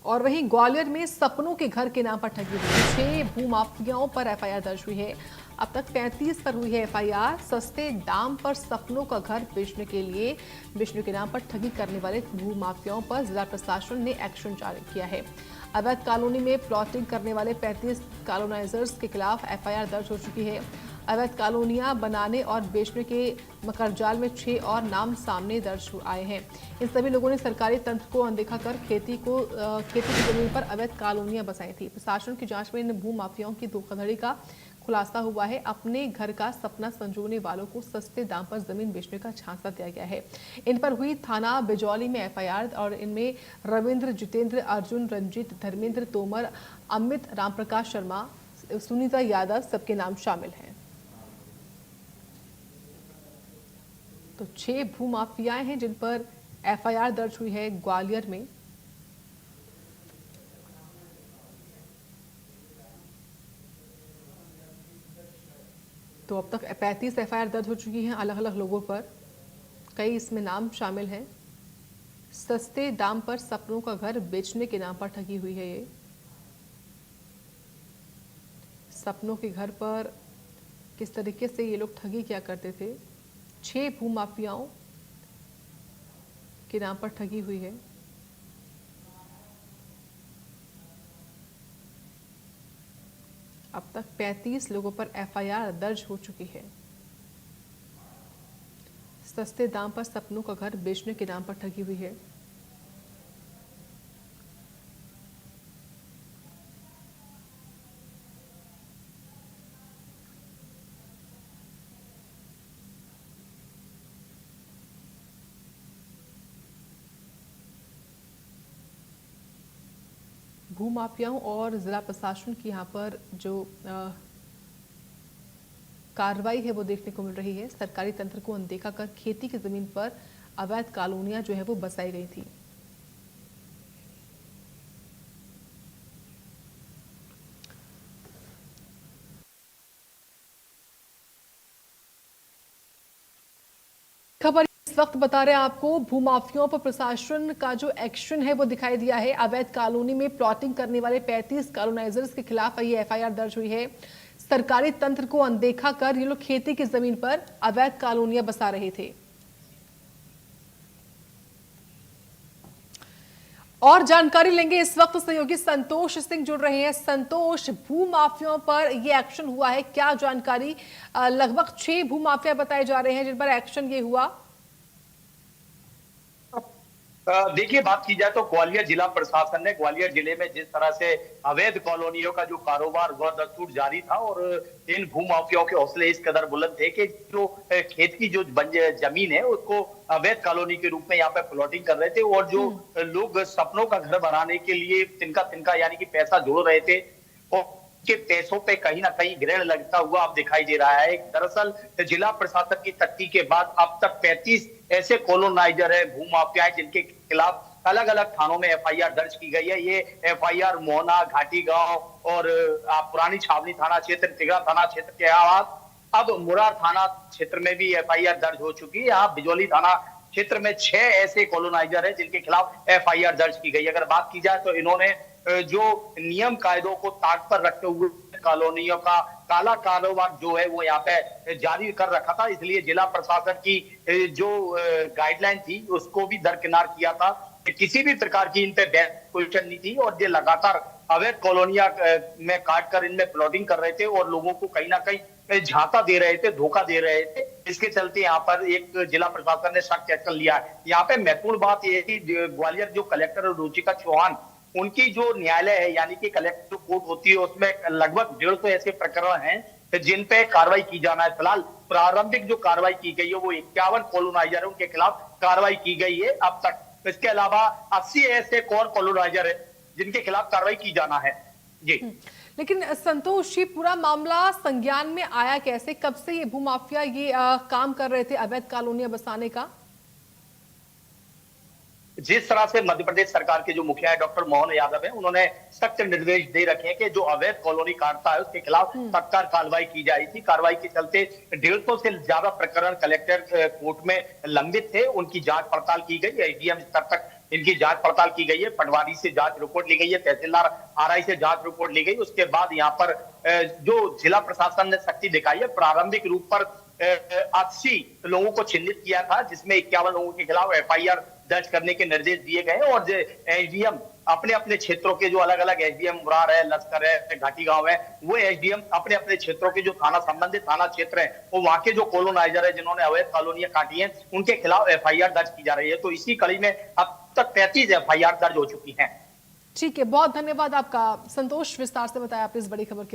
और वहीं ग्वालियर में सपनों के घर के नाम पर ठगी हुई 6 भूमाफियाओं पर एफआईआर दर्ज हुई है। अब तक 35 पर हुई है एफआईआर। सस्ते दाम पर सपनों का घर बेचने के नाम पर ठगी करने वाले भूमाफियाओं पर जिला प्रशासन ने एक्शन जारी किया है। अवैध कॉलोनी में प्लॉटिंग करने वाले 35 कॉलोनाइजर्स के खिलाफ एफआईआर दर्ज हो चुकी है। अवैध कॉलोनियां बनाने और बेचने के मकरजाल में 6 और नाम सामने दर्ज आए हैं। इन सभी लोगों ने सरकारी तंत्र को अनदेखा कर खेती की जमीन पर अवैध कॉलोनियां बसाई थी। प्रशासन की जांच में इन भू माफियाओं की धोखाधड़ी का खुलासा हुआ है। अपने घर का सपना संजोने वालों को सस्ते दाम पर जमीन बेचने का झांसा दिया गया है। इन पर हुई थाना बिजौली में एफआईआर और इनमें रविंद्र, जितेंद्र, अर्जुन, रंजीत, धर्मेंद्र, तोमर, अमित, रामप्रकाश शर्मा, सुनीता यादव सबके नाम शामिल हैं। तो 6 भूमाफियाएं हैं जिन पर एफआईआर दर्ज हुई है ग्वालियर में। तो अब तक 35 एफआईआर दर्ज हो चुकी हैं अलग अलग लोगों पर। कई इसमें नाम शामिल हैं। सस्ते दाम पर सपनों का घर बेचने के नाम पर ठगी हुई है ये। सपनों के घर पर किस तरीके से ये लोग ठगी क्या करते थे। 6 भूमाफियाओं के नाम पर ठगी हुई है। अब तक 35 लोगों पर एफआईआर दर्ज हो चुकी है। सस्ते दाम पर सपनों का घर बेचने के नाम पर ठगी हुई है। भूमाफियाओं और जिला प्रशासन की यहाँ पर जो कार्रवाई है वो देखने को मिल रही है। सरकारी तंत्र को अनदेखा कर खेती की जमीन पर अवैध कॉलोनियां जो है वो बसाई गई थी। खबर इस वक्त बता रहे हैं आपको, भूमाफियाओं पर प्रशासन का जो एक्शन है वो दिखाई दिया है। अवैध कॉलोनी में प्लॉटिंग करने वाले 35 कॉलोनाइजर्स के खिलाफ ये एफआईआर दर्ज हुई है। सरकारी तंत्र को अनदेखा कर ये लोग खेती की जमीन पर अवैध कॉलोनियां बसा रहे थे। और जानकारी लेंगे इस वक्त सहयोगी संतोष सिंह जुड़ रहे हैं। संतोष, भूमाफियाओं पर ये एक्शन हुआ है, क्या जानकारी। लगभग 6 भूमाफिया बताए जा रहे हैं जिन पर एक्शन ये हुआ। देखिए, बात की जाए तो ग्वालियर जिला प्रशासन ने ग्वालियर जिले में जिस तरह से अवैध कॉलोनियों का जो कारोबार दस्तूर जारी था और इन भूमाफियाओं के हौसले इस कदर बुलंद थे कि जो खेत की जो जमीन है उसको अवैध कॉलोनी के रूप में यहाँ पे प्लॉटिंग कर रहे थे और जो लोग सपनों का घर बनाने के लिए तिनका तिनका यानी कि पैसा जोड़ रहे थे और के पैसों पे कहीं ना कहीं ग्रहण लगता हुआ अब दिखाई दे रहा है। दरअसल जिला प्रशासन की तख्ती के बाद अब तक 35 ऐसे कॉलोनाइजर है, भूमाफिया है, जिनके खिलाफ अलग अलग थानों में एफआईआर दर्ज की गई है। ये एफआईआर मोहना, घाटी गांव और पुरानी छावनी थाना क्षेत्र, तिगरा थाना क्षेत्र के अलावा अब मुरार थाना क्षेत्र में भी एफआईआर दर्ज हो चुकी है। यहाँ बिजौली थाना क्षेत्र में 6 ऐसे कॉलोनाइजर है जिनके खिलाफ एफआईआर दर्ज की गई। अगर बात की जाए तो इन्होंने जो नियम कायदों को ताक पर रखते हुए कॉलोनियों का काला कारोबार जो है वो यहाँ पे जारी कर रखा था, इसलिए जिला प्रशासन की जो गाइडलाइन थी उसको भी दरकिनार किया था। किसी भी प्रकार की इन पे क्वेश्चन नहीं थी और ये लगातार अवैध कॉलोनियां में काट कर इनमें प्लॉटिंग कर रहे थे और लोगों को कहीं ना कहीं झांसा दे रहे थे, धोखा दे रहे थे। इसके चलते यहाँ पर एक जिला प्रशासन ने सख्त एक्शन लिया है। यहाँ पे महत्वपूर्ण बात यह है कि ग्वालियर जो कलेक्टर रुचिका चौहान, उनकी जो न्यायालय है यानी कि कलेक्टर जो कोर्ट होती है उसमें लगभग 150 ऐसे प्रकरण हैं जिन पे कार्रवाई की जाना है। फिलहाल प्रारंभिक जो कार्रवाई की गई है वो 51 कॉलोनाइजर है उनके खिलाफ कार्रवाई की गई है अब तक। इसके अलावा 80 ऐसे और कॉलोनाइजर है जिनके खिलाफ कार्रवाई की जाना है। जी, लेकिन संतोष, ये पूरा मामला संज्ञान में आया कैसे, कब से ये भूमाफिया ये काम कर रहे थे अवैध कॉलोनियां बसाने का। जिस तरह से मध्य प्रदेश सरकार के जो मुखिया है डॉक्टर मोहन यादव है, उन्होंने सख्त निर्देश दे रखे हैं कि जो अवैध कॉलोनी काटता है उसके खिलाफ तत्काल कार्रवाई की जाए थी। कार्रवाई के चलते 150 से ज्यादा प्रकरण कलेक्टर कोर्ट में लंबित थे, उनकी जांच पड़ताल की गई, एसडीएम स्तर तक इनकी जांच पड़ताल की गई है, पटवारी से जांच रिपोर्ट ली गई है, तहसीलदार आरआई से जांच रिपोर्ट ली गई। उसके बाद यहाँ पर जो जिला प्रशासन ने सख्ती दिखाई है, प्रारंभिक रूप पर 80 लोगों को चिन्हित किया था, जिसमें 51 लोगों के खिलाफ एफआईआर दर्ज करने के निर्देश दिए गए हैं। और एसडीएम अपने अपने क्षेत्रों के जो अलग अलग एसडीएम मुरार है, लश्कर है, घाटी गांव है, वो एसडीएम अपने अपने क्षेत्रों के जो थाना संबंधित थाना क्षेत्र है, वो वहां के जो कॉलोनाइजर है जिन्होंने अवैध कॉलोनियां काटी हैं, उनके खिलाफ एफआईआर दर्ज की जा रही है। तो इसी कड़ी में अब तक 33 एफआईआर दर्ज हो चुकी हैं। ठीक है, बहुत धन्यवाद आपका संतोष, विस्तार से बताया आपने इस बड़ी खबर के